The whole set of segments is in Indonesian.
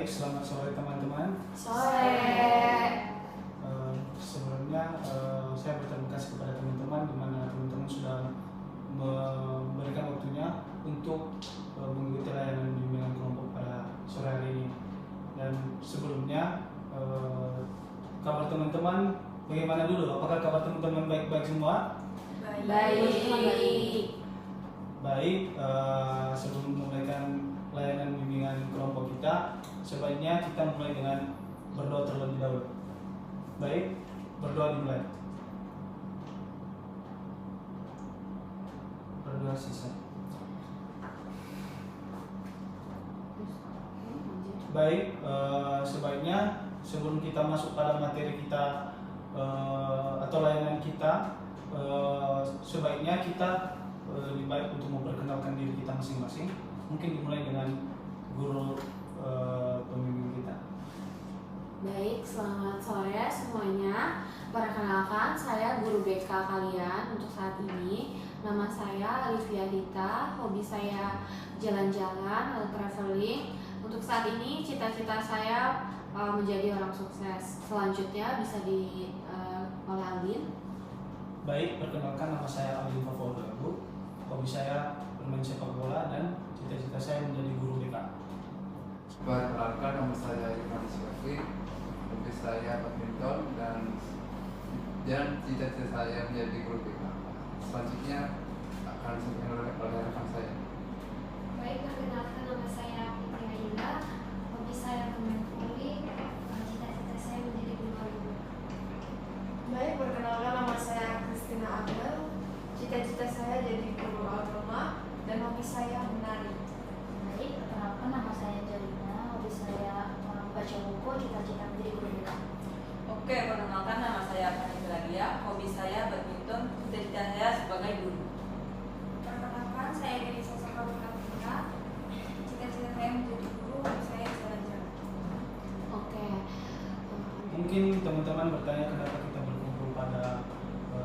Baik, selamat sore teman-teman. Sore. Sebelumnya saya berterima kasih kepada teman-teman di mana teman-teman sudah memberikan waktunya untuk mengikuti layanan bimbingan kelompok pada sore hari ini. Dan sebelumnya kabar teman-teman bagaimana dulu? Apakah kabar teman-teman baik-baik semua? Baik. Baik, sebelum memulaikan layanan bimbingan kelompok kita, sebaiknya kita mulai dengan berdoa terlebih dahulu. Baik, berdoa dimulai. Berdoa sisa. Baik, sebaiknya sebelum kita masuk pada materi kita atau layanan kita, sebaiknya kita lebih baik untuk memperkenalkan diri kita masing-masing. Mungkin dimulai dengan guru pembimbing kita. Baik, selamat sore semuanya. Perkenalkan, saya guru BK kalian untuk saat ini. Nama saya Alivia Dita, hobi saya jalan-jalan atau traveling. Untuk saat ini cita-cita saya menjadi orang sukses. Selanjutnya bisa oleh Aldin. Baik, perkenalkan nama saya Aldin Favodabu. Hobi saya bermain sepak bola dan cita-cita saya menjadi guru BK. Perkenalkan, nama saya Irfan Syafri. Hobi saya badminton dan cita-cita saya menjadi guru BK. Selanjutnya akan disampaikan oleh rekan saya. Baik, perkenalkan nama saya Fitri Aida. Hobi saya bermain voli. Cita-cita saya menjadi guru. Baik, perkenalkan nama saya Christina Abel. Cita-cita saya jadi guru agama dan hobi saya menari. Baik, perkenalkan nama saya Jelina. Hobi saya membaca buku. Cita-cita menjadi guru BK. Oke, perkenalkan nama saya Fani Belagia. Hobi saya badminton. Cita-cita saya sebagai guru. Perkenalkan saya dari Sosok Kabupaten. Cita-cita saya menjadi guru. Hobi saya jalan-jalan. Oke. Mungkin teman-teman bertanya kenapa kita berkumpul pada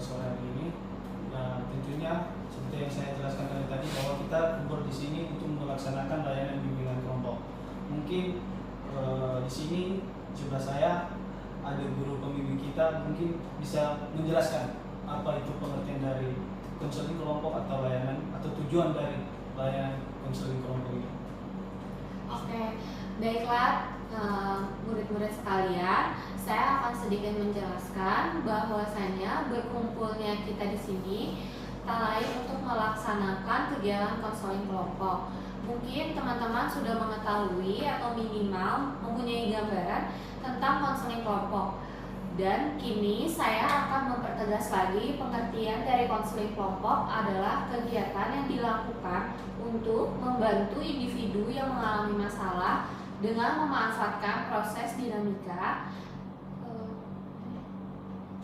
sore hari ini. Nah, tentunya seperti yang saya jelaskan tadi bahwa kita kumpul di sini untuk melaksanakan layanan bimbingan kelompok. Mungkin di sini sebelah saya ada guru pembimbing kita, mungkin bisa menjelaskan apa itu pengertian dari konseling kelompok atau layanan atau tujuan dari layanan konseling kelompok ini. Oke, baiklah murid-murid sekalian, saya akan sedikit menjelaskan bahwasanya berkumpulnya kita di sini tak lain untuk melaksanakan kegiatan konseling kelompok. Mungkin teman-teman sudah mengetahui atau minimal mempunyai gambaran tentang konseling kelompok. Dan kini saya akan mempertegas lagi pengertian dari konseling kelompok adalah kegiatan yang dilakukan untuk membantu individu yang mengalami masalah dengan memanfaatkan proses dinamika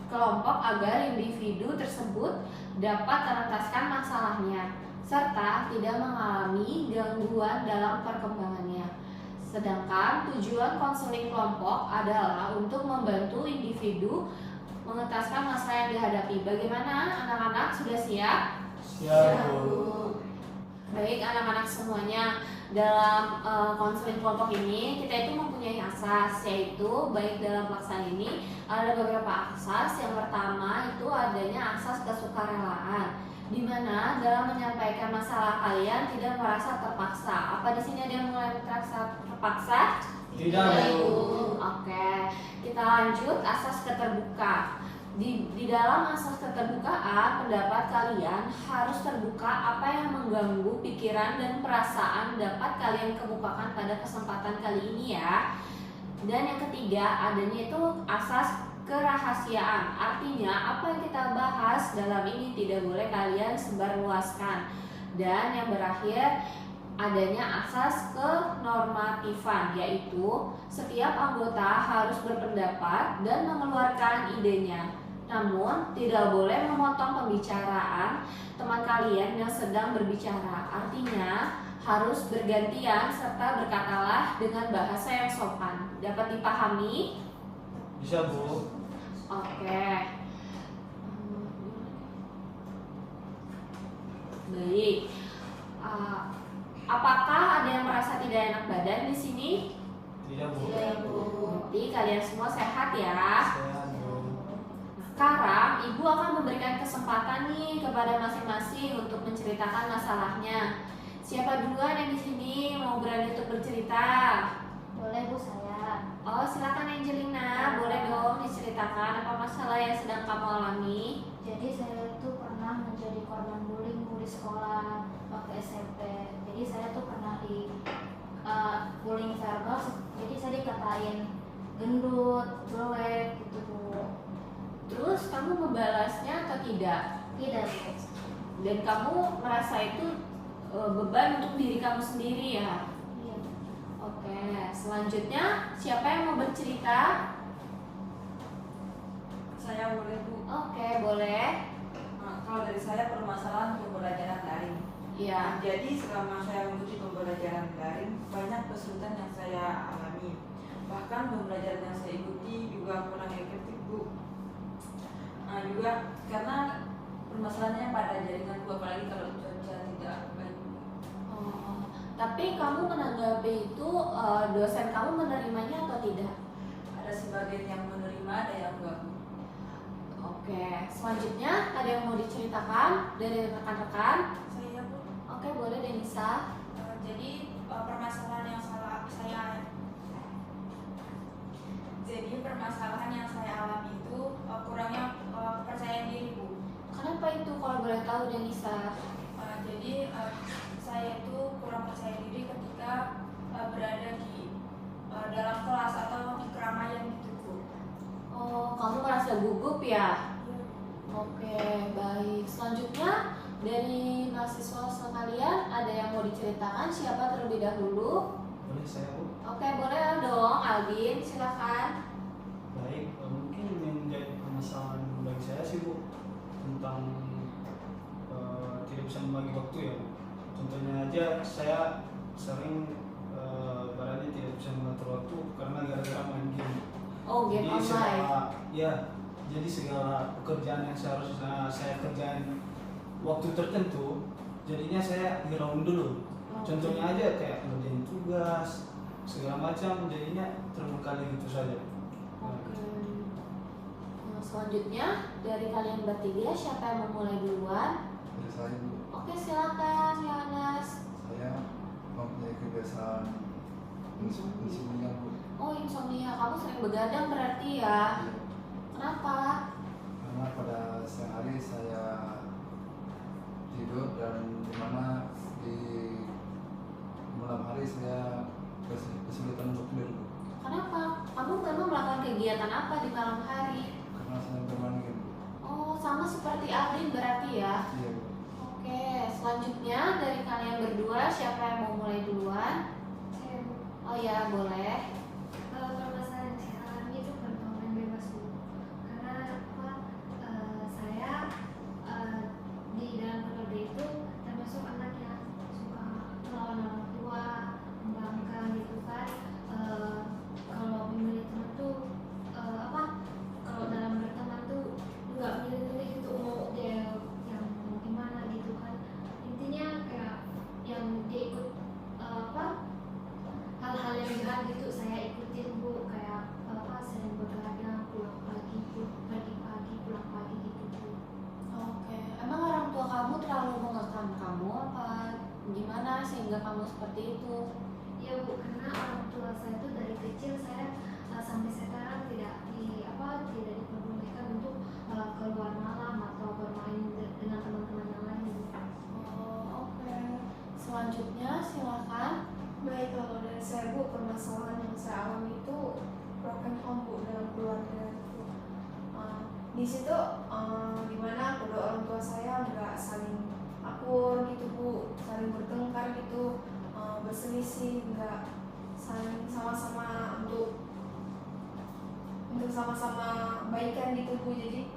kelompok agar individu tersebut dapat menuntaskan masalahnya serta tidak mengalami gangguan dalam perkembangannya. Sedangkan tujuan konseling kelompok adalah untuk membantu individu mengentaskan masalah yang dihadapi. Bagaimana anak-anak, sudah siap? Siap, Bu. Baik anak-anak semuanya, dalam konseling kelompok ini kita itu mempunyai asas, yaitu baik dalam pelaksanaan ini ada beberapa asas. Yang pertama itu adanya asas kesukarelaan, di mana dalam menyampaikan masalah kalian tidak merasa terpaksa. Apa di sini ada yang mulai merasa terpaksa? Tidak, Bu. Oke, kita lanjut asas keterbuka. Di dalam asas keterbukaan, pendapat kalian harus terbuka. Apa yang mengganggu pikiran dan perasaan dapat kalian kemukakan pada kesempatan kali ini ya. Dan yang ketiga, adanya itu asas kerahasiaan. Artinya apa yang kita bahas dalam ini tidak boleh kalian sebarluaskan. Dan yang berakhir, adanya asas kenormatifan, yaitu setiap anggota harus berpendapat dan mengeluarkan idenya. Namun tidak boleh memotong pembicaraan teman kalian yang sedang berbicara. Artinya harus bergantian serta berkatalah dengan bahasa yang sopan. Dapat dipahami? Bisa, Bu. Oke. Baik. Apakah ada yang merasa tidak enak badan di sini? Tidak Bu. Tidak Ibu. Berarti kalian semua sehat ya. Sehat Bu. Sekarang Ibu akan memberikan kesempatan nih kepada masing-masing untuk menceritakan masalahnya. Siapa duluan yang di sini mau berani untuk bercerita? Boleh Bu, saya. Oh, silakan Angelina. Boleh dong diceritakan apa masalah yang sedang kamu alami? Jadi saya tuh pernah menjadi korban bullying Bu di sekolah waktu SMP. Jadi saya tuh pernah di bullying verbal. Jadi saya dikatain gendut, jelek gitu Bu. Terus kamu membalasnya atau tidak? Tidak Bu. Dan kamu merasa itu beban untuk diri kamu sendiri ya? Iya Bu. Oke, selanjutnya siapa yang mau bercerita? Saya boleh Bu. Oke, boleh. Kalau dari saya permasalahan pembelajaran daring. Ya. Jadi selama saya mengikuti pembelajaran daring, banyak kesulitan yang saya alami. Bahkan pembelajaran yang saya ikuti juga kurang efektif Bu. Juga karena permasalahannya pada jaringan Bu, apalagi kalau cuaca tidak baik. Oh, tapi kamu menanggapi itu dosen kamu menerimanya atau tidak? Ada sebagian yang menerima, ada yang enggak Bu. Oke, selanjutnya ada yang mau diceritakan dari rekan-rekan? Saya Bu. Oke, boleh Denisa. Jadi permasalahan yang saya alami itu kurangnya kepercayaan diri Bu. Kenapa itu kalau boleh tahu Denisa? Jadi saya itu kurang percaya diri ketika berada di dalam kelas atau di keramaian gitu Bu. Oh, kamu merasa gugup ya? Oke, baik. Selanjutnya dari mahasiswa sekalian ada yang mau diceritakan siapa terlebih dahulu? Boleh saya Bu? Oke, boleh dong. Aldin, silakan. Baik, mungkin yang menjadi permasalahan bagi saya sih Bu tentang tidak bisa membagi waktu ya Bu. Contohnya aja saya sering barangnya tidak bisa mengatur waktu karena gara-gara main game. Oh, game Jadi online. jadi segala pekerjaan yang seharusnya saya kerjain waktu tertentu, jadinya saya ground dulu. Contohnya aja kayak ngerjain tugas, segala macam, jadinya terbengkalai gitu saja. Oke. Nah, selanjutnya dari kalian bertiga siapa yang mau mulai duluan? Dari saya Bu, Oke, silakan Yohanes. saya mempunyai kebiasaan insomnia Bu. Oh, insomnia. Kamu sering begadang berarti ya? Iya. Kenapa? Karena pada siang hari saya tidur dan dimana di malam hari saya kesulitan untuk tidur Bu. Kenapa? Kamu memang melakukan kegiatan apa di malam hari? Karena saya bermain game Bu. Oh, sama seperti Aldin berarti ya? Iya Bu. Oke, selanjutnya dari kalian berdua siapa yang mau mulai duluan? Saya Bu. Oh ya, boleh. Permasalahan yang saya alami itu pergaulan bebas Bu. Karena saya di dalam keluarga itu termasuk anak yang suka melawan orang tua, membangkang gitu kan. Kalau memilih teman tuh kalau dalam berteman tuh nggak milih-milih gitu mau dia yang gimana gitu kan. Intinya kayak yang dia ikut hal-hal yang jahat gitu saya ikutin Bu, kayak sering begadang, pulang pagi, pergi pagi, pulang pagi gitu Bu. Oke, emang orang tua kamu terlalu mengekang kamu apa gimana sehingga kamu seperti itu? Ya Bu, karena orang tua saya tuh dari kecil saya sampai sekarang tidak diperbolehkan untuk keluar malam atau bermain dengan teman-teman yang lain Bu. Oh, oke. Selanjutnya silakan. Baik, kalau dari saya Bu, permasalahan yang saya alami itu broken home Bu dalam keluarga itu. Di situ dimana kedua orang tua saya nggak saling akur gitu Bu, saling bertengkar gitu, berselisih, nggak saling sama-sama untuk sama-sama baikan gitu Bu. Jadi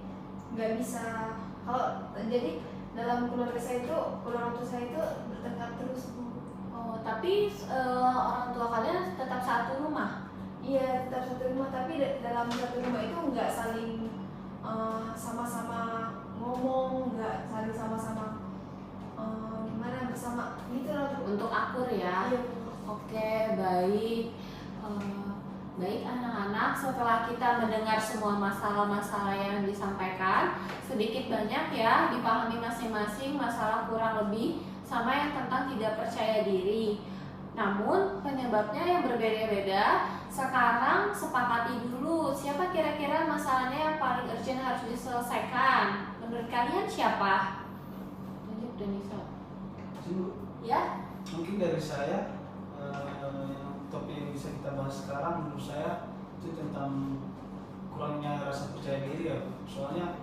nggak bisa, kalau jadi dalam keluarga saya itu orang tua saya itu bertengkar terus Bu. Oh, tapi orang tua kalian tetap satu rumah? Iya, tetap satu rumah, tapi dalam satu rumah itu nggak saling sama-sama ngomong, nggak saling sama-sama gimana bersama gitu loh Bu. Untuk akur ya? Iya. Oke, baik. Baik anak-anak, setelah kita mendengar semua masalah-masalah yang disampaikan, sedikit banyak ya dipahami masing-masing masalah kurang lebih sama yang tentang tidak percaya diri. Namun penyebabnya yang berbeda-beda. Sekarang sepakati dulu siapa kira-kira masalahnya yang paling urgent harus diselesaikan. Menurut kalian siapa? Lanjut Denisa. Ya? Mungkin dari saya topik yang bisa kita bahas sekarang menurut saya itu tentang kurangnya rasa percaya diri ya. Soalnya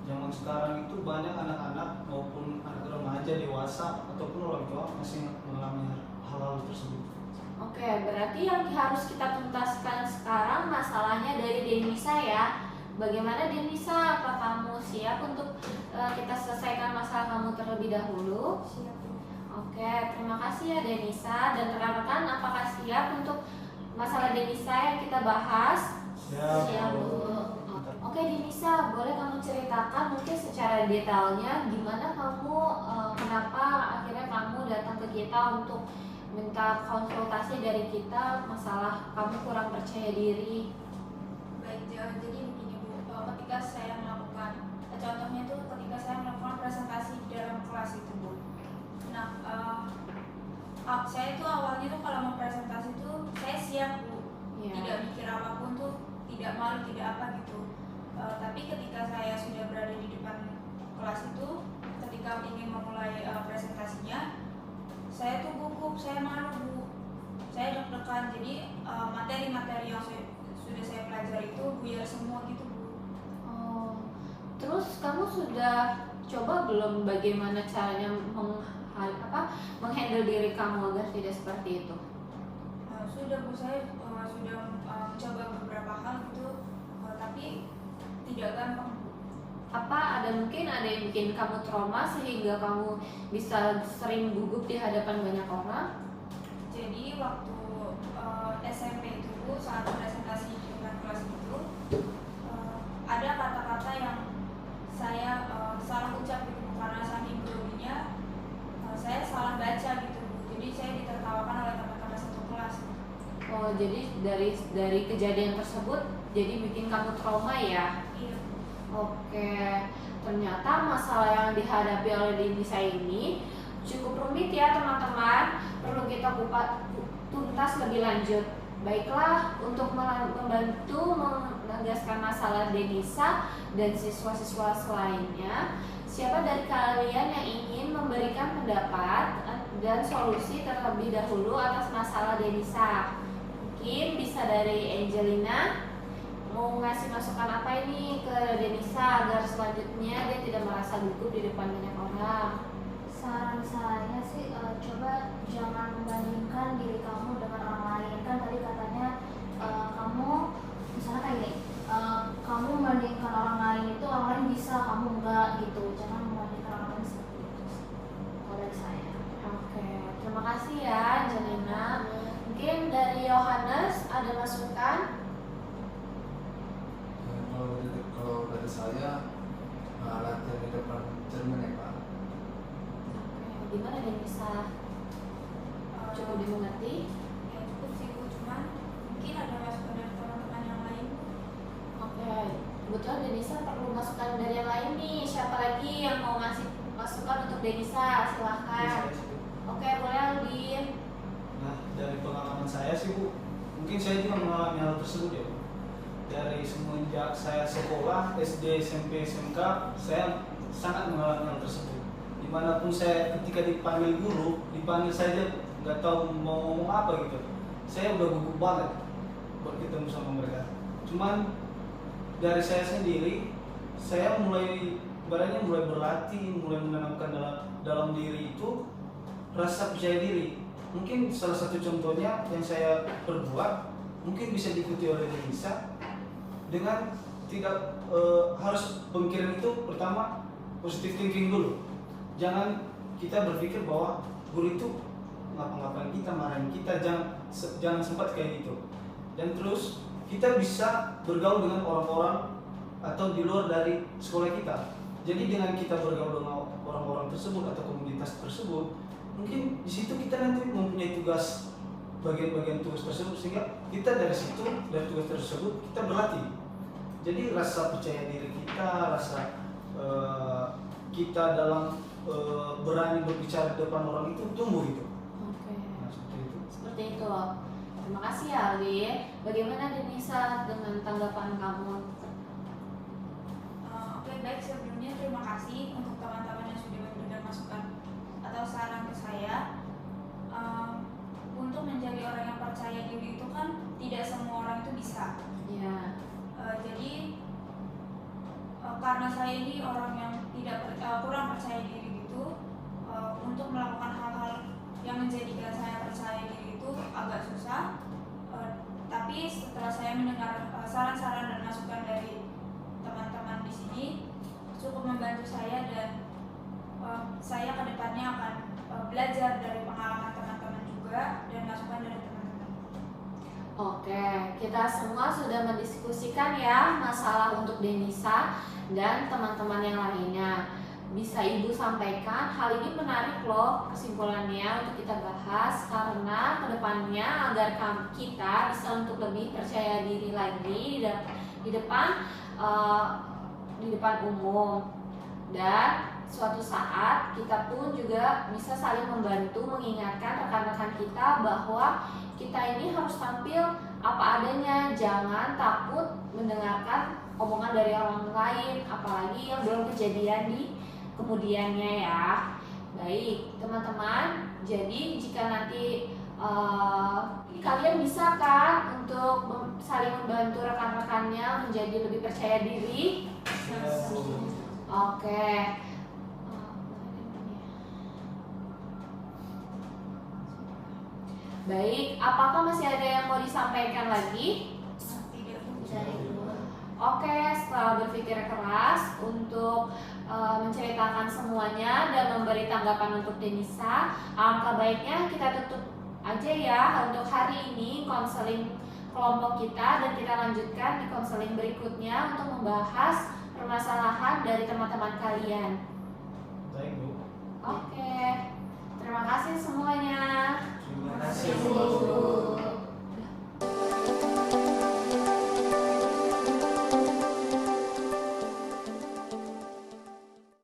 zaman sekarang itu banyak anak-anak maupun anak remaja, dewasa ataupun orang tua masih mengalami hal-hal tersebut. Oke, berarti yang harus kita tuntaskan sekarang masalahnya dari Denisa ya. Bagaimana Denisa? Apa kamu siap untuk kita selesaikan masalah kamu terlebih dahulu? Siap. Oke, terima kasih ya Denisa. Dan rekan-rekan, apakah siap untuk masalah Denisa yang kita bahas? Siap, Bu. Oke Denisa, boleh kamu ceritakan mungkin secara detailnya gimana kamu, kenapa akhirnya kamu datang ke kita untuk minta konsultasi dari kita masalah kamu kurang percaya diri? Baik, jadi begini Bu, ketika saya melakukan, contohnya itu ketika saya melakukan presentasi di dalam kelas itu Bu. Nah, saya itu awalnya tuh kalau mau presentasi itu saya siap Bu, Ya. tidak mikir apapun tuh, tidak malu, tidak apa gitu. Tapi ketika saya sudah berada di depan kelas itu, ketika ingin memulai presentasinya, saya tuh gugup, saya malu Bu, saya deg-degan. Jadi materi-materi yang sudah saya pelajari itu buyar semua gitu Bu. Oh, terus kamu sudah coba belum bagaimana caranya menghandle diri kamu agar tidak seperti itu? Sudah Bu, saya sudah mencoba beberapa hal gitu, tapi tidak gampang Bu. Apa mungkin ada yang bikin kamu trauma sehingga kamu bisa sering gugup di hadapan banyak orang? Jadi waktu SMP itu Bu, saat presentasi di depan kelas itu, ada kata-kata yang saya salah ucap gitu Bu, karena saking groginya saya salah baca gitu Bu. Jadi saya ditertawakan oleh teman-teman satu kelas. Oh, jadi dari kejadian tersebut jadi bikin kamu trauma ya? Iya. Oke, ternyata masalah yang dihadapi oleh Denisa ini cukup rumit ya teman-teman. Perlu kita tuntas lebih lanjut. Baiklah, untuk membantu menegaskan masalah Denisa dan siswa-siswa lainnya, siapa dari kalian yang ingin memberikan pendapat dan solusi terlebih dahulu atas masalah Denisa? Mungkin bisa dari Angelina. Mau ngasih masukan apa ini ke Denisa agar selanjutnya dia tidak merasa gugup di depan banyak orang? Saran saya sih coba jangan membandingkan diri kamu dengan orang lain. Kan tadi katanya kamu misalnya kayak gini, kamu membandingkan orang lain itu orang lain bisa, kamu enggak gitu. Jangan membandingkan orang lain seperti itu. Kalau dari saya. Oke, terima kasih ya Angelina. Mungkin dari Yohanes ada masukan? Kalau dari saya latihan di depan cermin ya Pak. Oke, gimana Denisa? Cukup dimengerti? Ya cukup sih Bu, cuman mungkin ada masukan dari teman-teman yang lain Bu. Oke, kebetulan Denisa perlu masukan dari yang lain nih. Siapa lagi yang mau ngasih masukan untuk Denisa? Silahkan. Oke, boleh Aldin. Nah, dari pengalaman saya sih Bu, mungkin saya juga mengalami hal tersebut ya Bu. Dari semenjak saya sekolah, SD, SMP, SMK, saya sangat mengalami hal tersebut. Dimanapun saya ketika dipanggil guru, dipanggil saja nggak tahu mau ngomong apa gitu. Saya udah gugup banget buat ketemu sama mereka. Cuman dari saya sendiri, saya mulai berlatih, mulai menanamkan dalam diri itu rasa percaya diri. Mungkin salah satu contohnya yang saya perbuat mungkin bisa diikuti oleh Denisa dengan tidak harus pemikiran itu pertama positive thinking dulu. Jangan kita berpikir bahwa guru itu ngapa-ngapain kita, marahin kita, jangan sempat kayak gitu. Dan terus kita bisa bergaul dengan orang-orang atau di luar dari sekolah kita. Jadi dengan kita bergaul dengan orang-orang tersebut atau komunitas tersebut, mungkin di situ kita nanti mempunyai tugas bagian-bagian tugas tersebut, sehingga kita dari situ, dari tugas tersebut kita berlatih. Jadi rasa percaya diri kita, rasa kita dalam berani berbicara di depan orang itu tumbuh gitu. Oke. Nah, seperti itu. Seperti itu. Terima kasih ya Alvin. Bagaimana Denisa dengan tanggapan kamu? Oke, baik, sebelumnya terima kasih untuk teman-teman yang sudah memberikan masukan atau saran ke saya. Untuk menjadi orang yang percaya diri itu kan tidak semua orang itu bisa. Ya. Jadi karena saya ini orang yang kurang percaya diri gitu, untuk melakukan hal-hal yang menjadikan saya percaya diri itu agak susah. Tapi setelah saya mendengar saran-saran dan masukan dari teman-teman di sini, cukup membantu saya, dan saya kedepannya akan belajar dari pengalaman teman-teman juga dan masukan dari teman-teman. Oke, kita semua sudah mendiskusikan ya masalah untuk Denisa dan teman-teman yang lainnya. Bisa Ibu sampaikan, hal ini menarik loh kesimpulannya untuk kita bahas, karena kedepannya agar kita bisa untuk lebih percaya diri lagi di depan umum, dan suatu saat kita pun juga bisa saling membantu mengingatkan rekan-rekan kita bahwa kita ini harus tampil apa adanya, jangan takut mendengarkan omongan dari orang lain, apalagi yang belum kejadian di kemudiannya ya. Baik teman-teman, jadi jika nanti kalian bisa kan untuk saling membantu rekan-rekannya menjadi lebih percaya diri. Oke. Baik, apakah masih ada yang mau disampaikan lagi? Oke, setelah berpikir keras untuk menceritakan semuanya dan memberi tanggapan untuk Denisa, alangkah baiknya kita tutup aja ya untuk hari ini konseling kelompok kita, dan kita lanjutkan di konseling berikutnya untuk membahas permasalahan dari teman-teman kalian. Baik Bu.